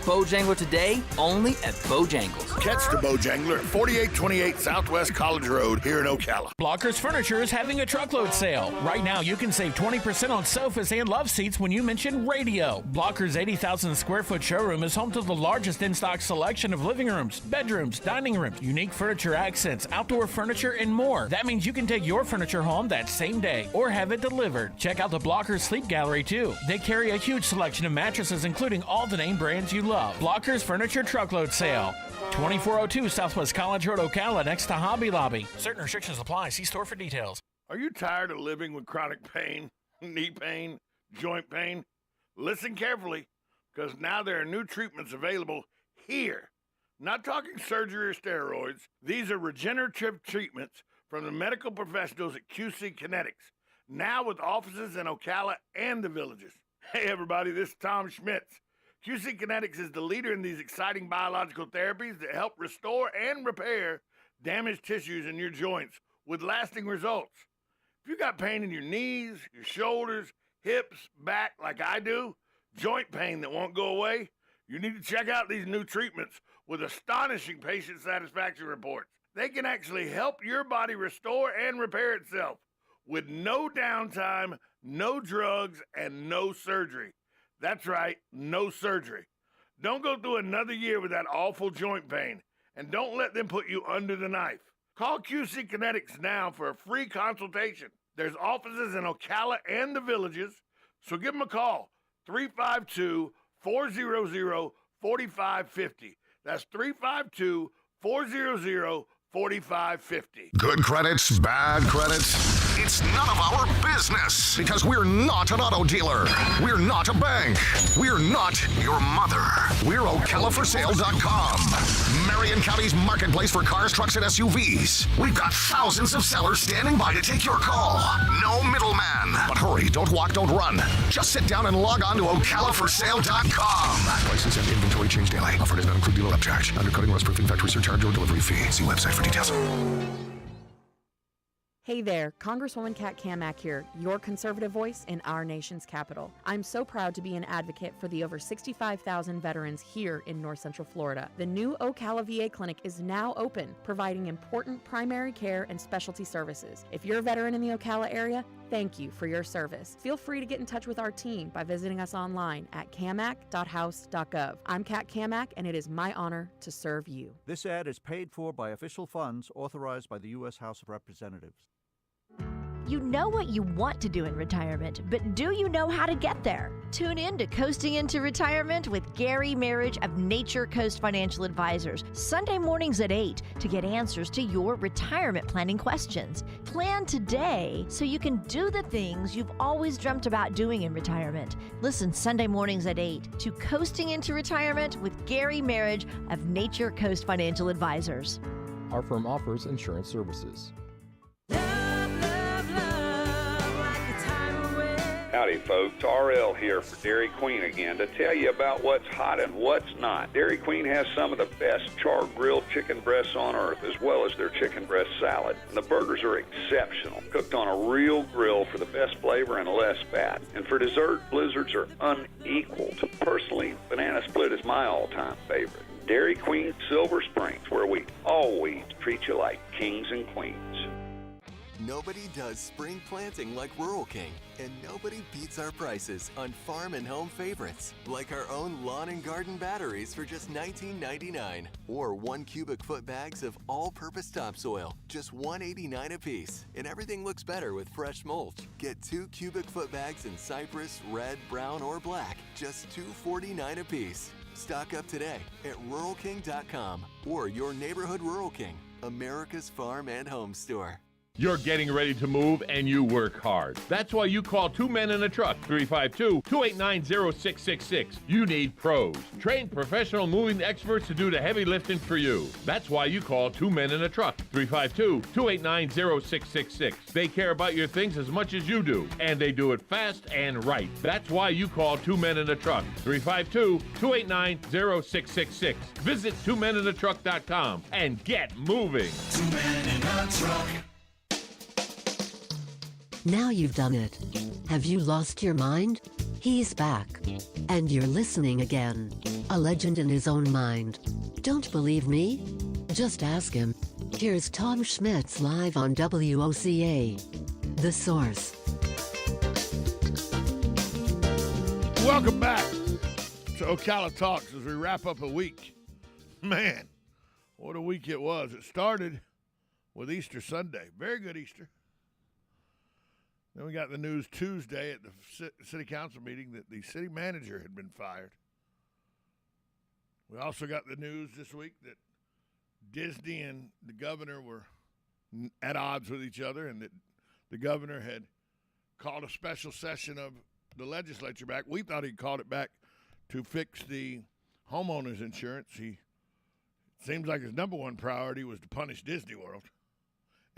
Bojangler today, only at Bojangles. Catch the Bojangler at 4828 Southwest College Road here in Ocala. Blockers Furniture is having a truckload sale. Right now, you can save 20% on sofas and love seats when you mention radio. Blockers' 80,000 square foot showroom is home to the largest in-stock selection of living rooms, bedrooms, dining rooms, unique furniture accents, outdoor furniture, and more. That means you can take your furniture home that same day or have it delivered. Check out the Blockers Sleep Gallery, too. They carry a huge selection of mattresses, including all the name brands you love. Blockers Furniture Truckload Sale. 2402 Southwest College Road, Ocala, next to Hobby Lobby. Certain restrictions apply. See store for details. Are you tired of living with chronic pain, knee pain, joint pain? Listen carefully, because now there are new treatments available here. Not talking surgery or steroids. These are regenerative treatments from the medical professionals at QC Kinetics, now with offices in Ocala and the Villages. Hey everybody, this is Tom Schmitz. QC Kinetics is the leader in these exciting biological therapies that help restore and repair damaged tissues in your joints with lasting results. If you got pain in your knees, your shoulders, hips, back like I do, joint pain that won't go away, you need to check out these new treatments with astonishing patient satisfaction reports. They can actually help your body restore and repair itself with no downtime, no drugs, and no surgery. That's right, no surgery. Don't go through another year with that awful joint pain, and don't let them put you under the knife. Call QC Kinetics now for a free consultation. There's offices in Ocala and the Villages, so give them a call, 352-400-4550. That's 352-400-4550. Good credits, bad credits. It's none of our business because we're not an auto dealer. We're not a bank. We're not your mother. We're OcalaForSale.com. Marion County's marketplace for cars, trucks, and SUVs. We've got thousands of sellers standing by to take your call. No middleman. But hurry, don't walk, don't run. Just sit down and log on to OcalaForSale.com. Prices and inventory change daily. Offer does not include dealer upcharge. Undercutting, rust-proofing, factory surcharge, or delivery fee. See website for details. Hey there, Congresswoman Kat Kamak here, your conservative voice in our nation's capital. I'm so proud to be an advocate for the over 65,000 veterans here in North Central Florida. The new Ocala VA Clinic is now open, providing important primary care and specialty services. If you're a veteran in the Ocala area, thank you for your service. Feel free to get in touch with our team by visiting us online at camac.house.gov. I'm Kat Kamak, and it is my honor to serve you. This ad is paid for by official funds authorized by the U.S. House of Representatives. You know what you want to do in retirement, but do you know how to get there? Tune in to Coasting into Retirement with Gary Marriage of Nature Coast Financial Advisors, Sunday mornings at 8 to get answers to your retirement planning questions. Plan today so you can do the things you've always dreamt about doing in retirement. Listen Sunday mornings at 8 to Coasting into Retirement with Gary Marriage of Nature Coast Financial Advisors. Our firm offers insurance services. Howdy folks, RL here for Dairy Queen again to tell you about what's hot and what's not. Dairy Queen has some of the best char-grilled chicken breasts on earth, as well as their chicken breast salad. And the burgers are exceptional, cooked on a real grill for the best flavor and less fat. And for dessert, blizzards are unequaled. Personally, banana split is my all-time favorite. Dairy Queen Silver Springs, where we always treat you like kings and queens. Nobody does spring planting like Rural King, and nobody beats our prices on farm and home favorites, like our own lawn and garden batteries for just $19.99, or 1 cubic foot bags of all-purpose topsoil, just $1.89 a piece, and everything looks better with fresh mulch. Get 2 cubic foot bags in cypress, red, brown, or black, just $2.49 a piece. Stock up today at RuralKing.com or your neighborhood Rural King, America's farm and home store. You're getting ready to move and you work hard. That's why you call Two Men in a Truck, 352-289-0666. You need pros. Trained professional moving experts to do the heavy lifting for you. That's why you call Two Men in a Truck, 352-289-0666. They care about your things as much as you do, and they do it fast and right. That's why you call Two Men in a Truck, 352-289-0666. Visit twomeninatruck.com and get moving. Two Men in a Truck. Now you've done it. Have you lost your mind? He's back. And you're listening again. A legend in his own mind. Don't believe me? Just ask him. Here's Tom Schmitz live on WOCA. The Source. Welcome back to Ocala Talks as we wrap up a week. Man, what a week it was. It started with Easter Sunday. Very good Easter. Then we got the news Tuesday at the city council meeting that the city manager had been fired. We also got the news this week that Disney and the governor were at odds with each other, and that the governor had called a special session of the legislature back. We thought he'd called it back to fix the homeowners insurance. He seems like his number one priority was to punish Disney World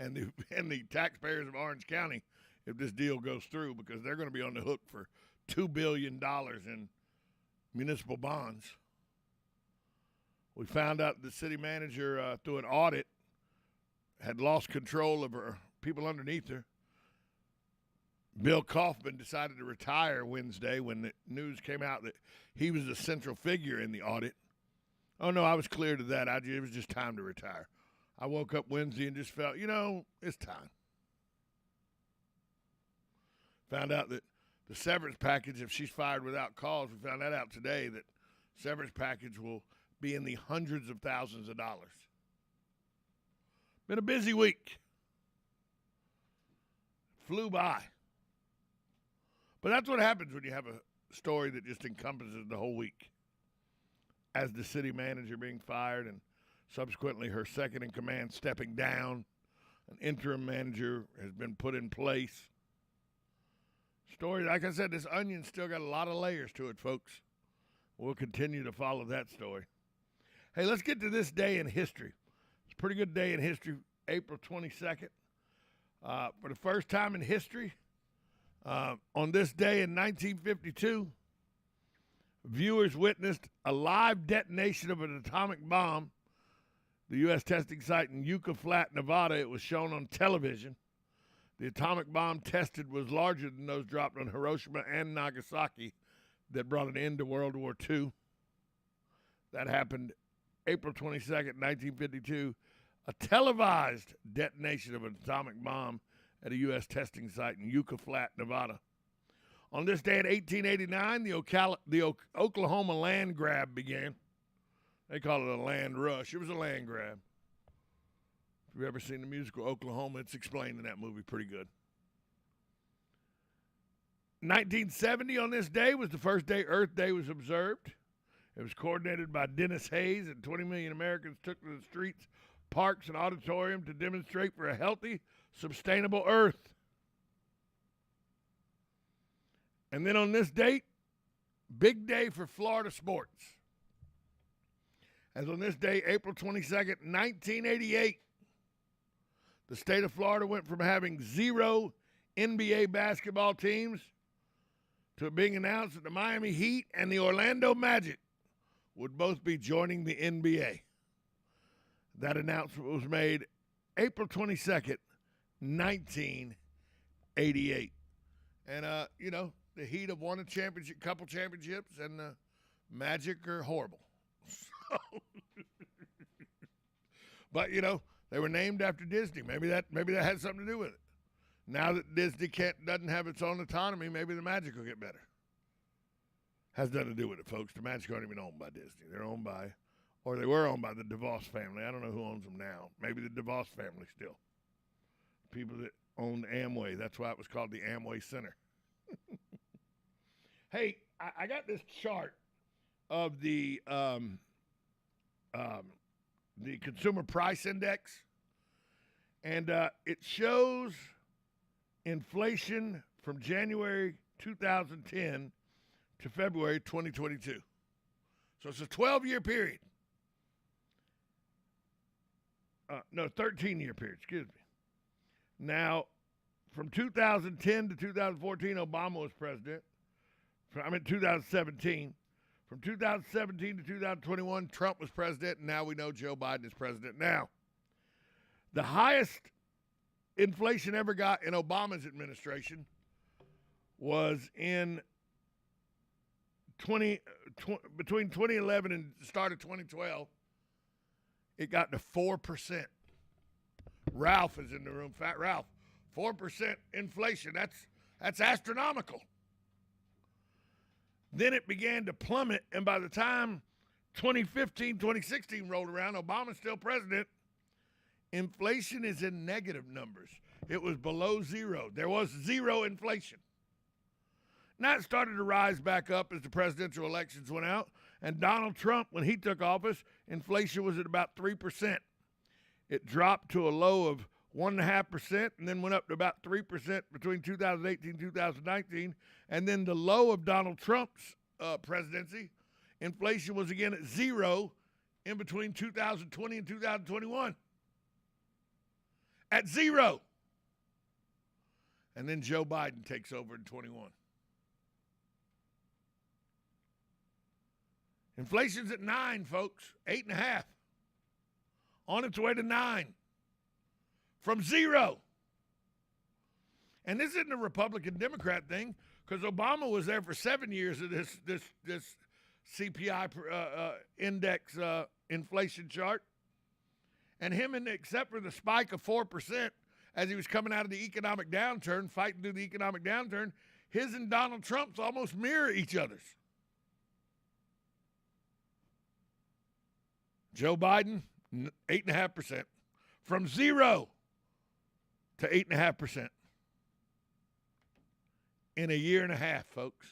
and the taxpayers of Orange County if this deal goes through, because they're going to be on the hook for $2 billion in municipal bonds. We found out the city manager, through an audit, had lost control of her people underneath her. Bill Kaufman decided to retire Wednesday when the news came out that he was the central figure in the audit. Oh, no, I was clear to that. It was just time to retire. I woke up Wednesday and just felt, it's time. Found out that the severance package, if she's fired without cause, we found that out today, that severance package will be in the hundreds of thousands of dollars. Been a busy week. Flew by. But that's what happens when you have a story that just encompasses the whole week. As the city manager being fired and subsequently her second in command stepping down, an interim manager has been put in place. Story, like I said, this onion still got a lot of layers to it, folks. We'll continue to follow that story. Hey, let's get to this day in history. It's a pretty good day in history, April 22nd. For the first time in history, on this day in 1952, viewers witnessed a live detonation of an atomic bomb. The U.S. testing site in Yucca Flat, Nevada, it was shown on television. The atomic bomb tested was larger than those dropped on Hiroshima and Nagasaki that brought an end to World War II. That happened April 22nd, 1952. A televised detonation of an atomic bomb at a U.S. testing site in Yucca Flat, Nevada. On this day in 1889, the Oklahoma land grab began. They call it a land rush. It was a land grab. If you've ever seen the musical Oklahoma, it's explained in that movie pretty good. 1970 on this day was the first day Earth Day was observed. It was coordinated by Dennis Hayes, and 20 million Americans took to the streets, parks, and auditorium to demonstrate for a healthy, sustainable Earth. And then on this date, big day for Florida sports. As on this day, April 22nd, 1988, the state of Florida went from having 0 NBA basketball teams to it being announced that the Miami Heat and the Orlando Magic would both be joining the NBA. That announcement was made April 22nd, 1988. And, the Heat have won a championship, couple championships, and the Magic are horrible. But, they were named after Disney. Maybe that had something to do with it. Now that Disney doesn't have its own autonomy, maybe the Magic will get better. Has nothing to do with it, folks. The Magic aren't even owned by Disney. They're owned by, or they were owned by the DeVos family. I don't know who owns them now. Maybe the DeVos family still. People that owned Amway. That's why it was called the Amway Center. Hey, I got this chart of the Consumer Price Index, and it shows inflation from January 2010 to February 2022. So it's a 12-year period. 13-year period, excuse me. Now, from 2010 to 2014, Obama was president. 2017. From 2017 to 2021, Trump was president, and now we know Joe Biden is president now. The highest inflation ever got in Obama's administration was in between 2011 and the start of 2012, it got to 4%. Ralph is in the room. Fat Ralph. 4% inflation. That's astronomical. Then it began to plummet, and by the time 2015, 2016 rolled around, Obama's still president, inflation is in negative numbers. It was below zero. There was zero inflation. Now it started to rise back up as the presidential elections went out, and Donald Trump, when he took office, inflation was at about 3%. It dropped to a low of 1.5% and then went up to about 3% between 2018 and 2019. And then the low of Donald Trump's presidency, inflation was again at zero in between 2020 and 2021. At zero. And then Joe Biden takes over in 21. Inflation's at 9, folks. 8.5. On its way to 9. From zero. And this isn't a Republican-Democrat thing, because Obama was there for 7 years of this CPI index inflation chart. And him, except for the spike of 4% as he was coming out of the economic downturn, fighting through the economic downturn, his and Donald Trump's almost mirror each other's. Joe Biden, 8.5%. From zero to 8.5% in a year and a half, folks.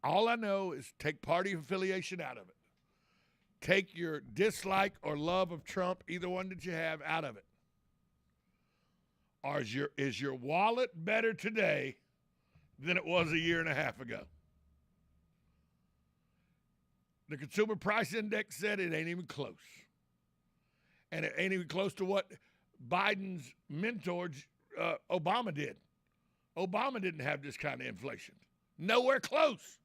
All I know is take party affiliation out of it. Take your dislike or love of Trump, either one that you have, out of it. Or is your wallet better today than it was a year and a half ago? The Consumer Price Index said it ain't even close. And it ain't even close to what Biden's mentor, Obama, did. Obama didn't have this kind of inflation. Nowhere close.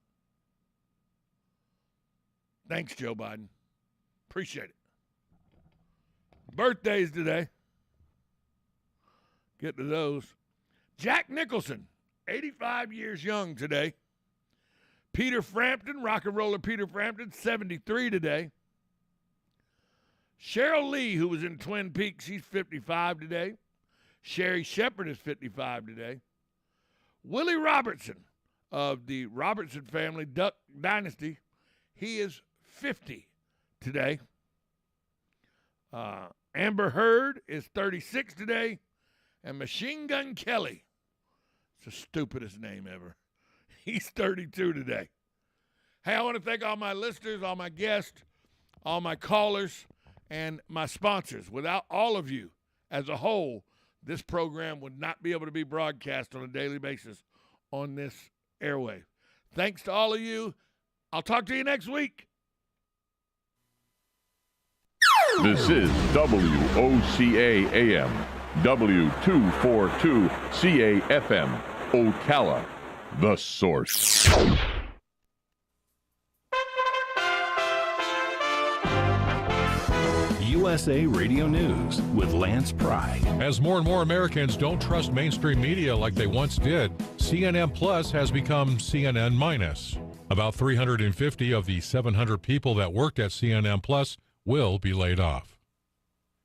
Thanks, Joe Biden. Appreciate it. Birthdays today. Get to those. Jack Nicholson, 85 years young today. Peter Frampton, rock and roller Peter Frampton, 73 today. Cheryl Lee, who was in Twin Peaks, she's 55 today. Sherry Shepherd is 55 today. Willie Robertson of the Robertson family Duck Dynasty, he is 50 today. Amber Heard is 36 today. And Machine Gun Kelly, it's the stupidest name ever. He's 32 today. Hey, I want to thank all my listeners, all my guests, all my callers, and my sponsors. Without all of you as a whole, this program would not be able to be broadcast on a daily basis on this airwave. Thanks to all of you. I'll talk to you next week. This is WOCA AM, W242 CAFM, Ocala, the source. USA Radio News with Lance Pry. As more and more Americans don't trust mainstream media like they once did, CNN Plus has become CNN Minus. About 350 of the 700 people that worked at CNN Plus will be laid off.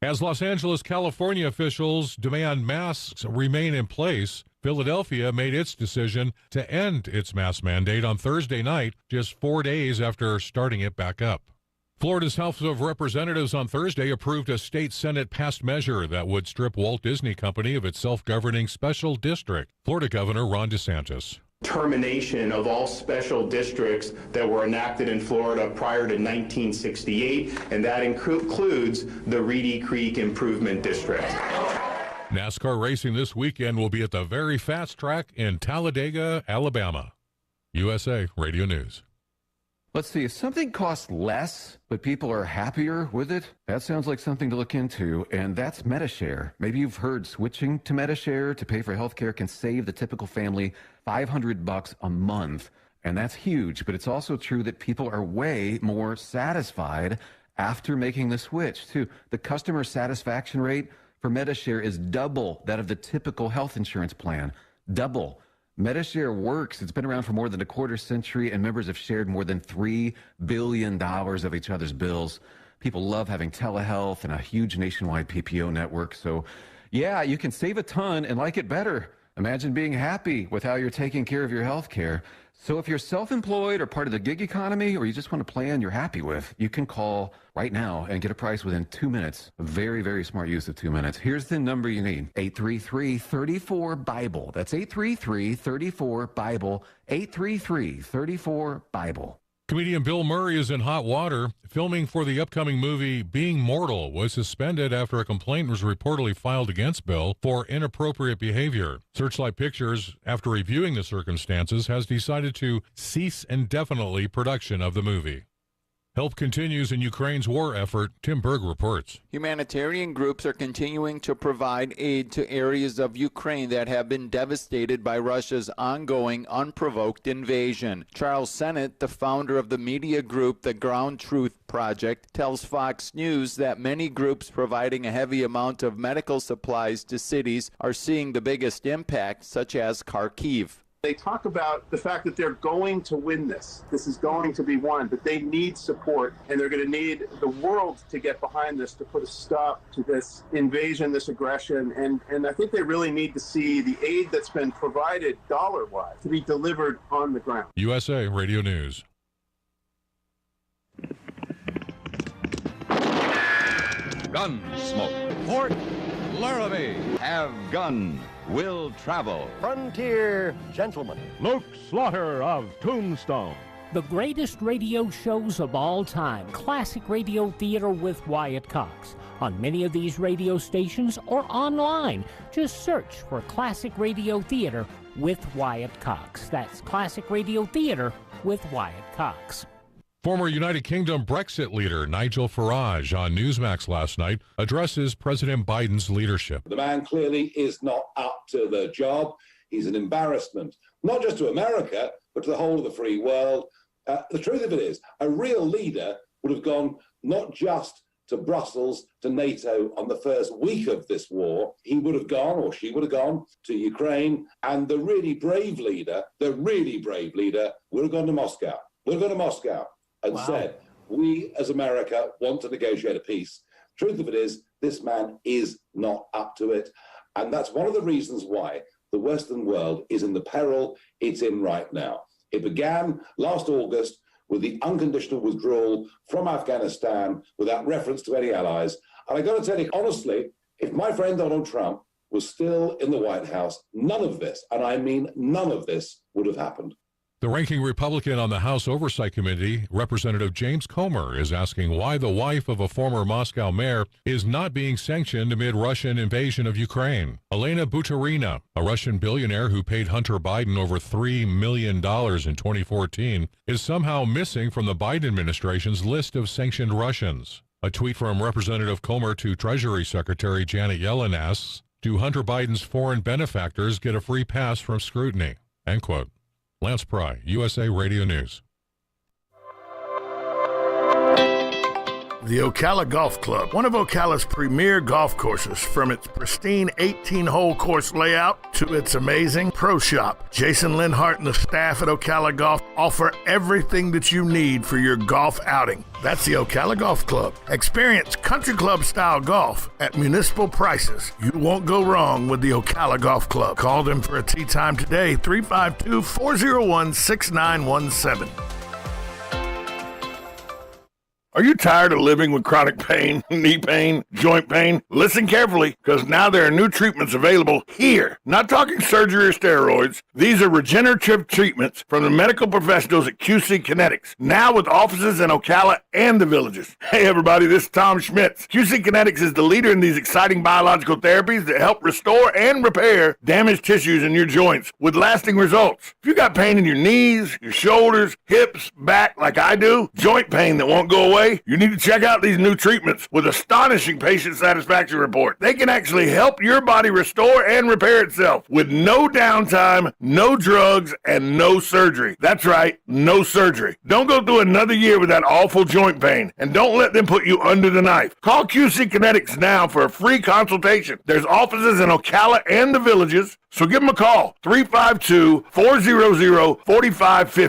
As Los Angeles, California officials demand masks remain in place, Philadelphia made its decision to end its mask mandate on Thursday night, just 4 days after starting it back up. Florida's House of Representatives on Thursday approved a state Senate passed measure that would strip Walt Disney Company of its self-governing special district. Florida Governor Ron DeSantis. Termination of all special districts that were enacted in Florida prior to 1968, and that includes the Reedy Creek Improvement District. NASCAR racing this weekend will be at the very fast track in Talladega, Alabama. USA Radio News. Let's see, if something costs less, but people are happier with it, that sounds like something to look into, and that's MediShare. Maybe you've heard switching to MediShare to pay for healthcare can save the typical family $500 a month, and that's huge, but it's also true that people are way more satisfied after making the switch, too. The customer satisfaction rate for MediShare is double that of the typical health insurance plan. Double. Medishare works. It's been around for more than a quarter century, and members have shared more than $3 billion of each other's bills. People love having telehealth and a huge nationwide PPO network. So, yeah, you can save a ton and like it better. Imagine being happy with how you're taking care of your health care. So if you're self-employed or part of the gig economy, or you just want a plan you're happy with, you can call right now and get a price within 2 minutes. A very, very smart use of 2 minutes. Here's the number you need. 833-34-BIBLE. That's 833-34-BIBLE. 833-34-BIBLE. Comedian Bill Murray is in hot water. Filming for the upcoming movie Being Mortal was suspended after a complaint was reportedly filed against Bill for inappropriate behavior. Searchlight Pictures, after reviewing the circumstances, has decided to cease indefinitely production of the movie. Help continues in Ukraine's war effort. Tim Berg reports. Humanitarian groups are continuing to provide aid to areas of Ukraine that have been devastated by Russia's ongoing unprovoked invasion. Charles Sennett, the founder of the media group The Ground Truth Project, tells Fox News that many groups providing a heavy amount of medical supplies to cities are seeing the biggest impact, such as Kharkiv. They talk about the fact that they're going to win this. This is going to be won, but they need support, and they're going to need the world to get behind this to put a stop to this invasion, this aggression. And I think they really need to see the aid that's been provided dollar-wise to be delivered on the ground. USA Radio News. Gunsmoke. Port Laramie. Have gun. Will travel. Frontier Gentleman. Luke Slaughter of Tombstone. The greatest radio shows of all time. Classic Radio Theater with Wyatt Cox. On many of these radio stations or online. Just search for Classic Radio Theater with Wyatt Cox. That's Classic Radio Theater with Wyatt Cox. Former United Kingdom Brexit leader Nigel Farage on Newsmax last night addresses President Biden's leadership. The man clearly is not up to the job. He's an embarrassment, not just to America, but to the whole of the free world. The truth of it is, a real leader would have gone not just to Brussels, to NATO on the first week of this war. He would have gone, or she would have gone, to Ukraine. And the really brave leader would have gone to Moscow. And said, we as America want to negotiate a peace. Truth of it is, this man is not up to it. And that's one of the reasons why the Western world is in the peril it's in right now. It began last August with the unconditional withdrawal from Afghanistan without reference to any allies. And I got to tell you, honestly, if my friend Donald Trump was still in the White House, none of this, and I mean none of this, would have happened. The ranking Republican on the House Oversight Committee, Representative James Comer, is asking why the wife of a former Moscow mayor is not being sanctioned amid Russian invasion of Ukraine. Elena Buturina, a Russian billionaire who paid Hunter Biden over $3 million in 2014, is somehow missing from the Biden administration's list of sanctioned Russians. A tweet from Representative Comer to Treasury Secretary Janet Yellen asks, do Hunter Biden's foreign benefactors get a free pass from scrutiny? End quote. Lance Pry, USA Radio News. The Ocala Golf Club, one of Ocala's premier golf courses, from its pristine 18-hole course layout to its amazing pro shop. Jason Linhart and the staff at Ocala Golf offer everything that you need for your golf outing. That's the Ocala Golf Club. Experience country club style golf at municipal prices. You won't go wrong with the Ocala Golf Club. Call them for a tee time today, 352-401-6917. Are you tired of living with chronic pain, knee pain, joint pain? Listen carefully, because now there are new treatments available here. Not talking surgery or steroids. These are regenerative treatments from the medical professionals at QC Kinetics, now with offices in Ocala and the Villages. Hey everybody, this is Tom Schmitz. QC Kinetics is the leader in these exciting biological therapies that help restore and repair damaged tissues in your joints with lasting results. If you got pain in your knees, your shoulders, hips, back like I do, joint pain that won't go away, way, you need to check out these new treatments with astonishing patient satisfaction report. They can actually help your body restore and repair itself with no downtime, no drugs, and no surgery. That's right, no surgery. Don't go through another year with that awful joint pain, and don't let them put you under the knife. Call QC Kinetics now for a free consultation. There's offices in Ocala and the Villages, so give them a call, 352-400-4550.